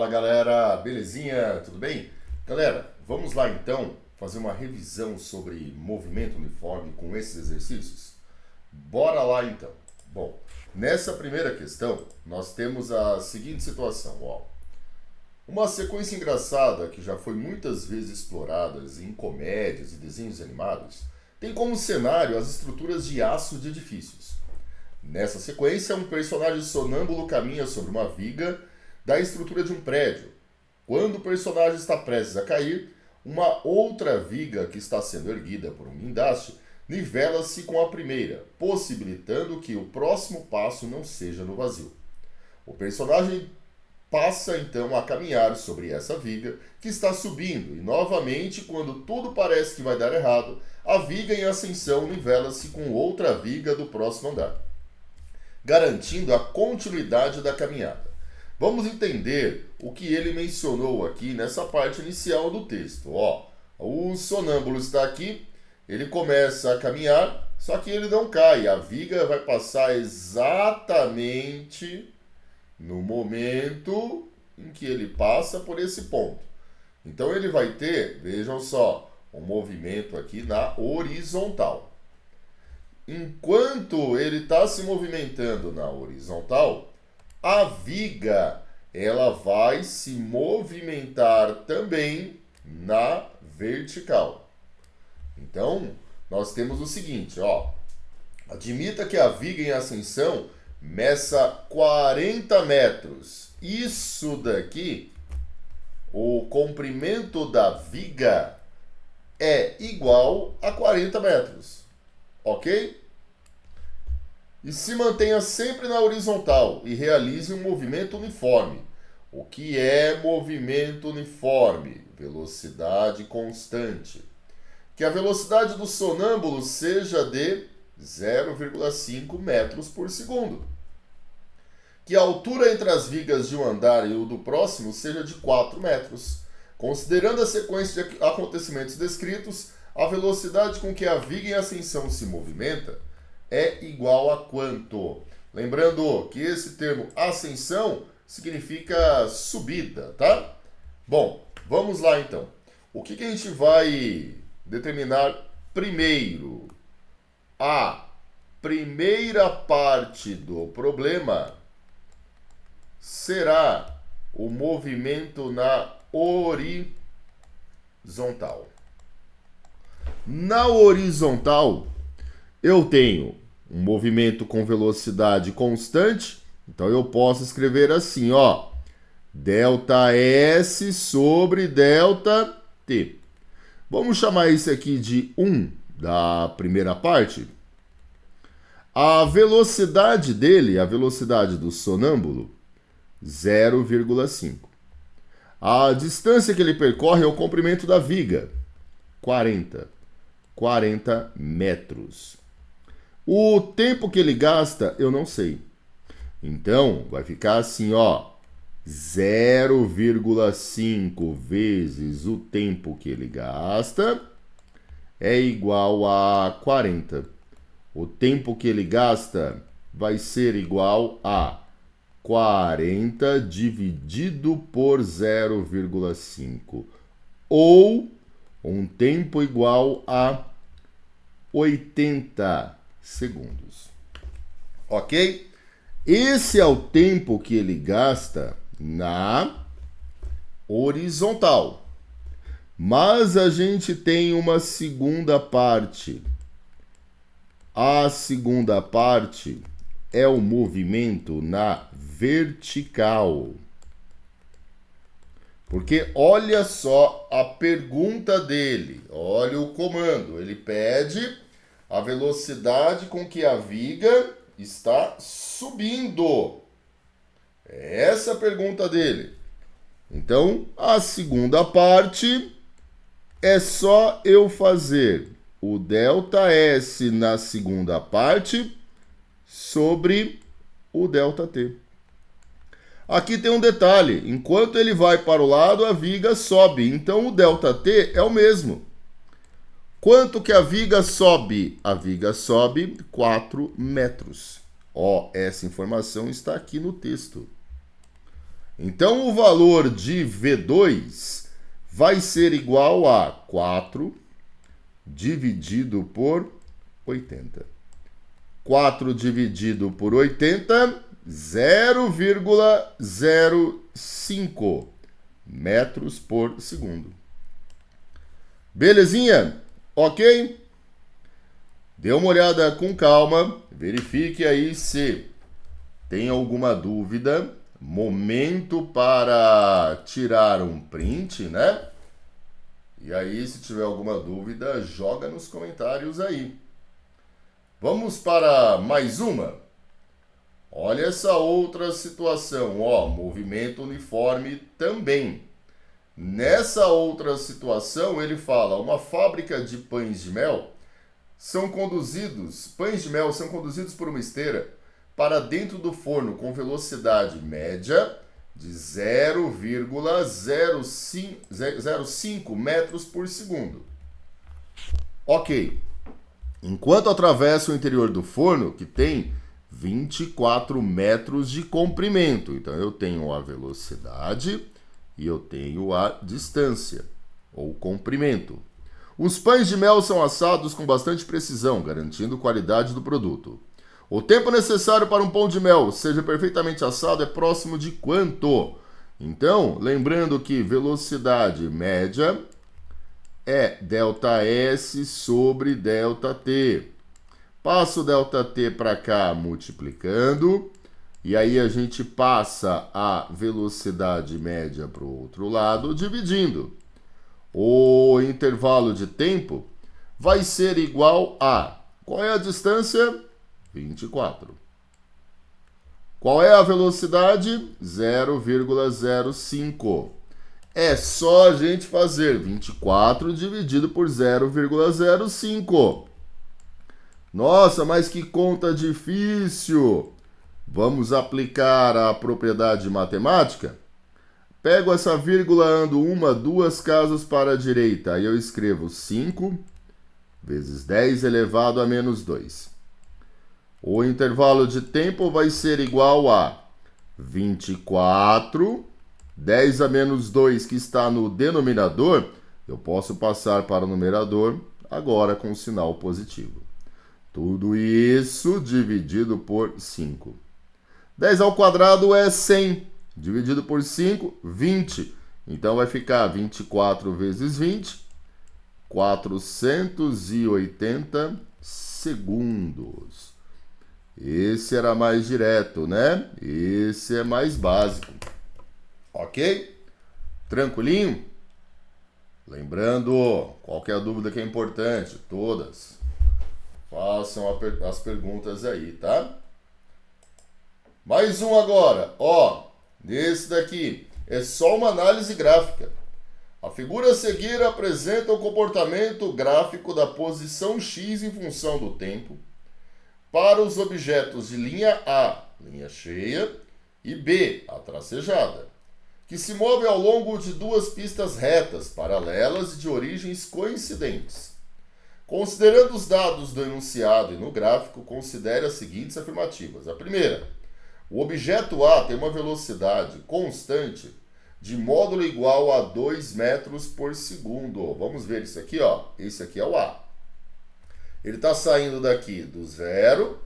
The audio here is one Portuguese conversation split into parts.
Fala galera, belezinha? Tudo bem? Galera, vamos lá então fazer uma revisão sobre movimento uniforme com esses exercícios? Bora lá então. Bom, nessa primeira questão nós temos a seguinte situação, ó. Uma sequência engraçada que já foi muitas vezes explorada em comédias e desenhos animados tem como cenário as estruturas de aço de edifícios. Nessa sequência, um personagem sonâmbulo caminha sobre uma viga da estrutura de um prédio. Quando o personagem está prestes a cair, uma outra viga que está sendo erguida por um guindaste nivela-se com a primeira, possibilitando que o próximo passo não seja no vazio. O personagem passa então a caminhar sobre essa viga que está subindo e novamente, quando tudo parece que vai dar errado, a viga em ascensão nivela-se com outra viga do próximo andar, garantindo a continuidade da caminhada. Vamos entender o que ele mencionou aqui nessa parte inicial do texto. Ó, o sonâmbulo está aqui, ele começa a caminhar, só que ele não cai. A viga vai passar exatamente no momento em que ele passa por esse ponto. Então ele vai ter, vejam só, um movimento aqui na horizontal. Enquanto ele está se movimentando na horizontal, a viga ela vai se movimentar também na vertical. Então, nós temos o seguinte, ó. Admita que a viga em ascensão meça 40 metros. Isso daqui, o comprimento da viga é igual a 40 metros. Ok? E se mantenha sempre na horizontal e realize um movimento uniforme. O que é movimento uniforme? Velocidade constante. Que a velocidade do sonâmbulo seja de 0,5 metros por segundo. Que a altura entre as vigas de um andar e o do próximo seja de 4 metros. Considerando a sequência de acontecimentos descritos, a velocidade com que a viga em ascensão se movimenta é igual a quanto? Lembrando que esse termo ascensão significa subida, tá? Bom, vamos lá então. O que a gente vai determinar primeiro? A primeira parte do problema será o movimento na horizontal. Na horizontal, eu tenho um movimento com velocidade constante, então eu posso escrever assim, ó, ΔS sobre ΔT. Vamos chamar isso aqui de 1 da primeira parte. A velocidade dele, a velocidade do sonâmbulo, 0,5. A distância que ele percorre é o comprimento da viga, 40 metros. O tempo que ele gasta, eu não sei. Então, vai ficar assim, ó, 0,5 vezes o tempo que ele gasta é igual a 40. O tempo que ele gasta vai ser igual a 40 dividido por 0,5. Ou um tempo igual a 80 segundos. Ok? Esse é o tempo que ele gasta na horizontal. Mas a gente tem uma segunda parte. A segunda parte é o movimento na vertical. Porque olha só a pergunta dele, olha o comando. Ele pede a velocidade com que a viga está subindo. É essa a pergunta dele. Então, a segunda parte é só eu fazer o ΔS na segunda parte sobre o ΔT. Aqui tem um detalhe, enquanto ele vai para o lado, a viga sobe, então o ΔT é o mesmo. Quanto que a viga sobe? A viga sobe 4 metros. Ó, essa informação está aqui no texto. Então, o valor de V2 vai ser igual a 4 dividido por 80. 4 dividido por 80, 0,05 metros por segundo. Belezinha? Ok? Dê uma olhada com calma, verifique aí se tem alguma dúvida. Momento para tirar um print, né? E aí, se tiver alguma dúvida, joga nos comentários aí. Vamos para mais uma? Olha essa outra situação, ó, movimento uniforme também. Nessa outra situação, ele fala, uma fábrica de pães de mel pães de mel são conduzidos por uma esteira para dentro do forno com velocidade média de 0,05 metros por segundo. Ok. Enquanto atravesso o interior do forno, que tem 24 metros de comprimento. Então, eu tenho a velocidade e eu tenho a distância, ou comprimento. Os pães de mel são assados com bastante precisão, garantindo qualidade do produto. O tempo necessário para um pão de mel seja perfeitamente assado é próximo de quanto? Então, lembrando que velocidade média é ΔS sobre ΔT. Passo o ΔT para cá multiplicando, e aí a gente passa a velocidade média para o outro lado, dividindo. O intervalo de tempo vai ser igual a... Qual é a distância? 24. Qual é a velocidade? 0,05. É só a gente fazer 24 dividido por 0,05. Nossa, mas que conta difícil! Vamos aplicar a propriedade matemática? Pego essa vírgula, ando uma, duas casas para a direita. Aí eu escrevo 5 vezes 10 elevado a menos 2. O intervalo de tempo vai ser igual a 24, 10 a menos 2 que está no denominador, eu posso passar para o numerador agora com o sinal positivo. Tudo isso dividido por 5. 10 ao quadrado é 100. Dividido por 5, 20. Então, vai ficar 24 vezes 20, 480 segundos. Esse era mais direto, né? Esse é mais básico. Ok? Tranquilinho? Lembrando, qualquer dúvida que é importante, todas, façam as perguntas aí, tá? Mais um agora, ó, nesse daqui é só uma análise gráfica. A figura a seguir apresenta o comportamento gráfico da posição X em função do tempo para os objetos de linha A, linha cheia, e B, a tracejada, que se move ao longo de duas pistas retas, paralelas e de origens coincidentes. Considerando os dados do enunciado e no gráfico, considere as seguintes afirmativas. A primeira, o objeto A tem uma velocidade constante de módulo igual a 2 metros por segundo. Vamos ver isso aqui, ó. Esse aqui é o A. Ele está saindo daqui do 0,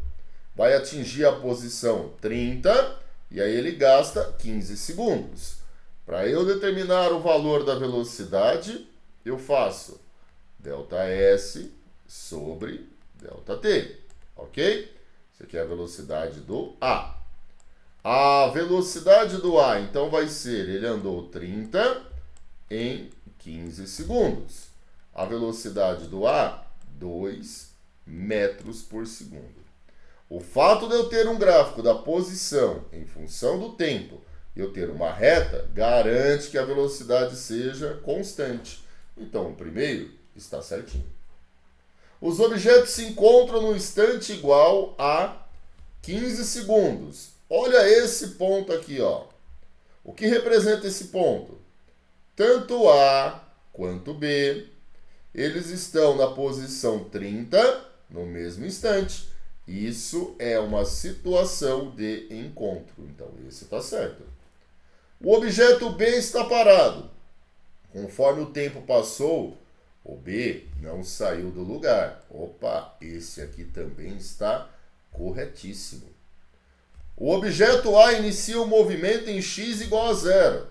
vai atingir a posição 30, e aí ele gasta 15 segundos. Para eu determinar o valor da velocidade, eu faço ΔS sobre ΔT, ok? Isso aqui é a velocidade do A. A velocidade do A, então, vai ser, ele andou 30 em 15 segundos. A velocidade do A, 2 metros por segundo. O fato de eu ter um gráfico da posição em função do tempo e eu ter uma reta, garante que a velocidade seja constante. Então, o primeiro está certinho. Os objetos se encontram no instante igual a 15 segundos. Olha esse ponto aqui, ó. O que representa esse ponto? Tanto A quanto B, eles estão na posição 30 no mesmo instante. Isso é uma situação de encontro. Então, esse está certo. O objeto B está parado. Conforme o tempo passou, o B não saiu do lugar. Opa, esse aqui também está corretíssimo. O objeto A inicia o movimento em x igual a 0.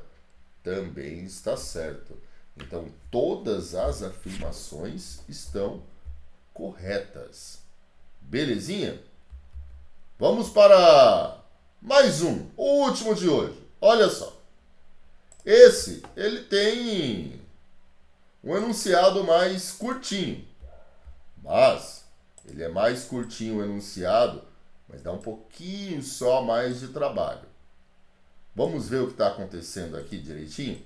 Também está certo. Então, todas as afirmações estão corretas. Belezinha? Vamos para mais um, o último de hoje. Olha só. Esse, ele tem um enunciado mais curtinho. Mas, ele é mais curtinho o enunciado, mas dá um pouquinho só mais de trabalho. Vamos ver o que está acontecendo aqui direitinho?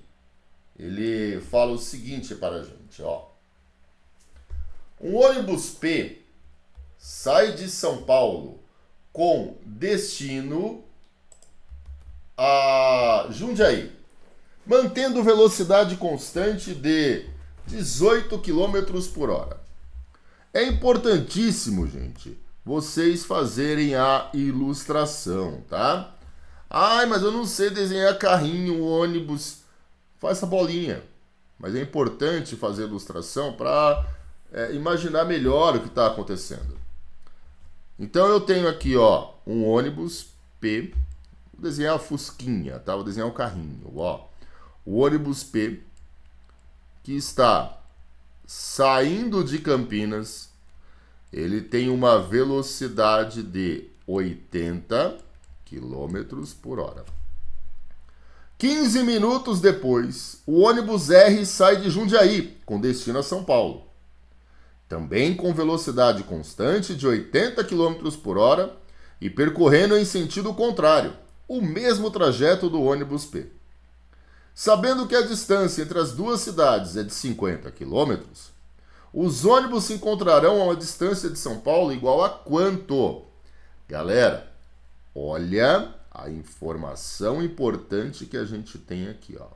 Ele fala o seguinte para a gente, ó. Um ônibus P sai de São Paulo com destino a Jundiaí, mantendo velocidade constante de 18 km por hora. É importantíssimo, gente, vocês fazerem a ilustração, tá? Ai, mas eu não sei desenhar carrinho, ônibus. Faz essa bolinha. Mas é importante fazer a ilustração para imaginar melhor o que está acontecendo. Então eu tenho aqui, ó, um ônibus P. Vou desenhar a fusquinha, tá? Vou desenhar um carrinho, ó. O ônibus P que está saindo de Campinas, ele tem uma velocidade de 80 km por hora. 15 minutos depois, o ônibus R sai de Jundiaí, com destino a São Paulo. Também com velocidade constante de 80 km por hora e percorrendo em sentido contrário, o mesmo trajeto do ônibus P. Sabendo que a distância entre as duas cidades é de 50 km, os ônibus se encontrarão a uma distância de São Paulo igual a quanto? Galera, olha a informação importante que a gente tem aqui, ó.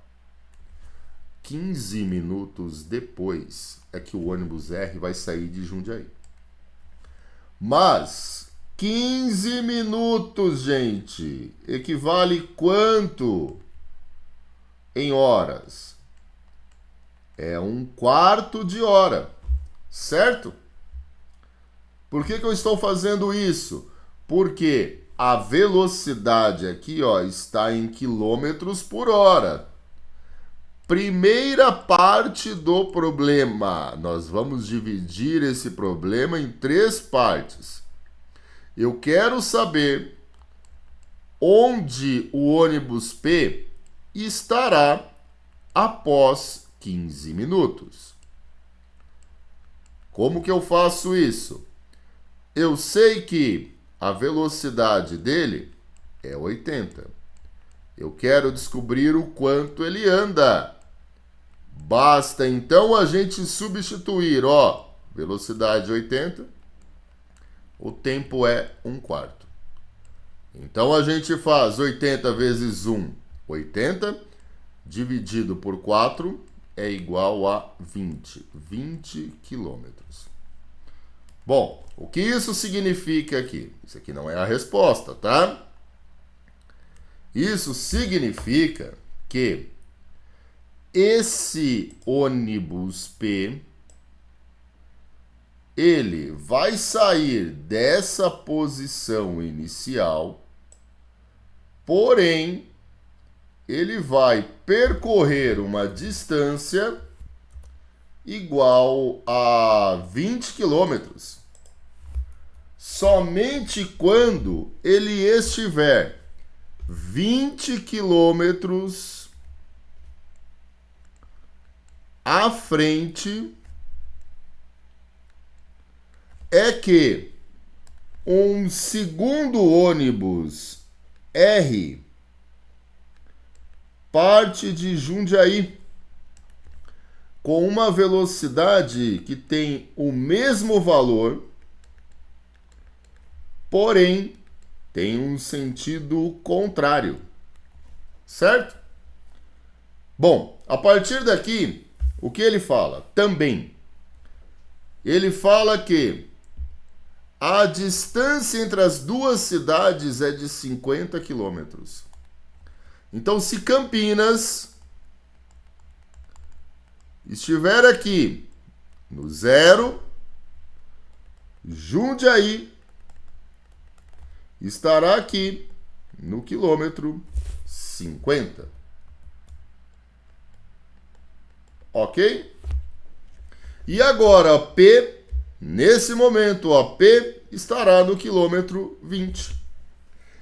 15 minutos depois é que o ônibus R vai sair de Jundiaí. Mas 15 minutos, gente, equivale quanto em horas? É 1/4 de hora, certo? Por que eu estou fazendo isso? Porque a velocidade aqui, ó, está em quilômetros por hora. Primeira parte do problema. Nós vamos dividir esse problema em 3 partes. Eu quero saber onde o ônibus P estará após 15 minutos. Como que eu faço isso? Eu sei que a velocidade dele é 80. Eu quero descobrir o quanto ele anda. Basta então a gente substituir, ó, velocidade 80, o tempo é 1/4. Então a gente faz 80 vezes 1, 80, dividido por 4 é igual a 20 quilômetros. Bom, o que isso significa aqui? Isso aqui não é a resposta, tá? Isso significa que esse ônibus P, ele vai sair dessa posição inicial, porém, ele vai percorrer uma distância igual a 20 quilômetros. Somente quando ele estiver 20 quilômetros à frente é que um segundo ônibus R parte de Jundiaí com uma velocidade que tem o mesmo valor, porém tem um sentido contrário, certo? Bom, a partir daqui, o que ele fala? Também, ele fala que a distância entre as duas cidades é de 50 quilômetros. Então, se Campinas estiver aqui no 0, Jundiaí estará aqui no quilômetro 50. Ok? E agora, P, nesse momento, a P estará no quilômetro 20.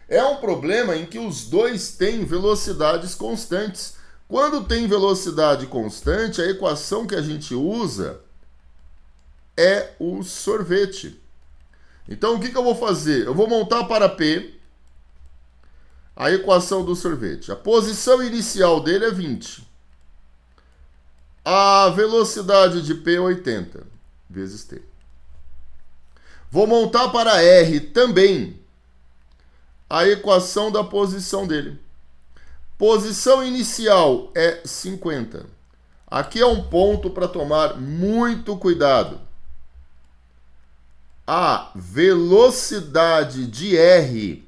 É um problema em que os dois têm velocidades constantes. Quando tem velocidade constante, a equação que a gente usa é o sorvete. Então, o que eu vou fazer? Eu vou montar para P a equação do sorvete. A posição inicial dele é 20. A velocidade de P é 80 vezes T. Vou montar para R também a equação da posição dele. Posição inicial é 50. Aqui é um ponto para tomar muito cuidado. A velocidade de R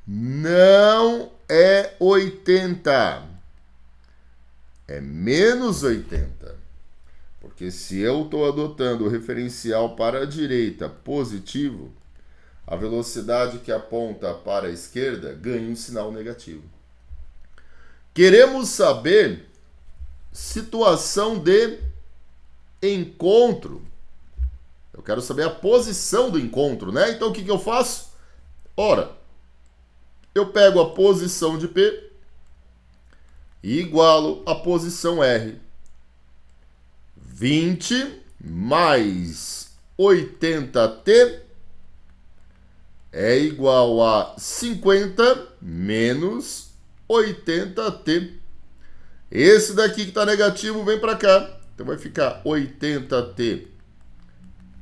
não é 80. É menos 80. Porque se eu estou adotando o referencial para a direita positivo, a velocidade que aponta para a esquerda ganha um sinal negativo. Queremos saber situação de encontro. Eu quero saber a posição do encontro, né? Então o que eu faço? Ora, eu pego a posição de P e igualo a posição R. 20 mais 80T é igual a 50 menos 80T. Esse daqui que está negativo vem para cá. Então vai ficar 80T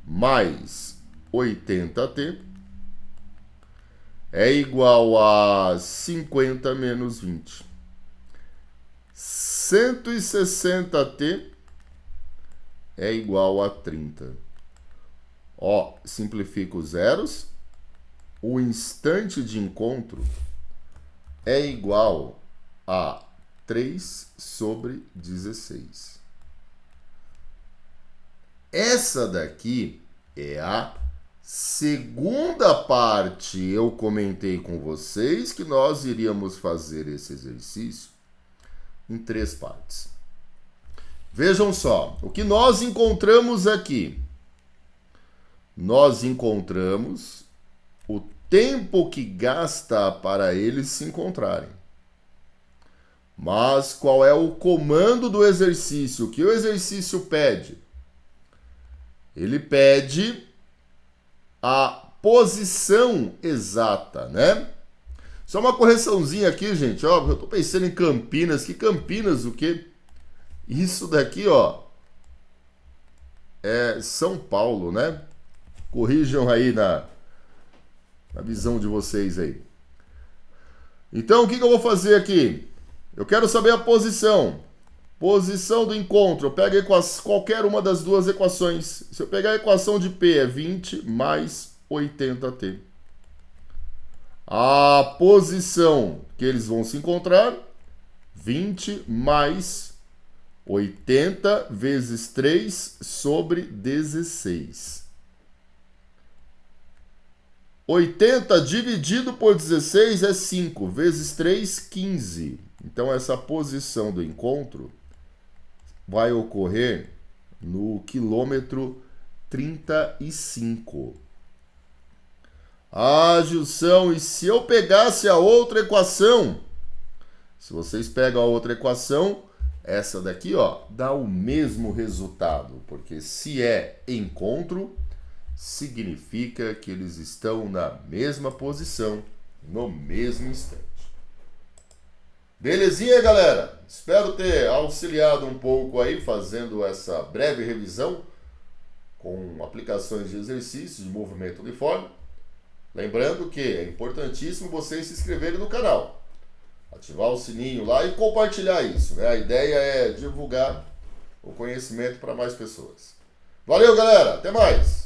mais 80T é igual a 50 menos 20. 160T é igual a 30. Ó, simplifica os zeros. O instante de encontro é igual a 3/16. Essa daqui é a segunda parte. Eu comentei com vocês que nós iríamos fazer esse exercício em 3 partes. Vejam só, o que nós encontramos aqui? Nós encontramos o tempo que gasta para eles se encontrarem. Mas qual é o comando do exercício? O que o exercício pede? Ele pede a posição exata, né? Só uma correçãozinha aqui, gente, ó, eu tô pensando em Campinas. Que Campinas o quê? Isso daqui, ó, é São Paulo, né? Corrijam aí na visão de vocês aí. Então, o que eu vou fazer aqui? Eu quero saber a posição. Posição do encontro. Eu pego qualquer uma das duas equações. Se eu pegar a equação de P, é 20 mais 80T. A posição que eles vão se encontrar, 20 mais 80 vezes 3/16. 80 dividido por 16 é 5, vezes 3, 15. Então, essa posição do encontro vai ocorrer no quilômetro 35. Gilson, e se eu pegasse a outra equação? Se vocês pegam a outra equação, essa daqui, ó, dá o mesmo resultado, porque se é encontro, significa que eles estão na mesma posição, no mesmo instante. Belezinha, galera? Espero ter auxiliado um pouco aí, fazendo essa breve revisão com aplicações de exercícios de movimento uniforme. Lembrando que é importantíssimo vocês se inscreverem no canal, ativar o sininho lá e compartilhar isso, né? A ideia é divulgar o conhecimento para mais pessoas. Valeu, galera! Até mais!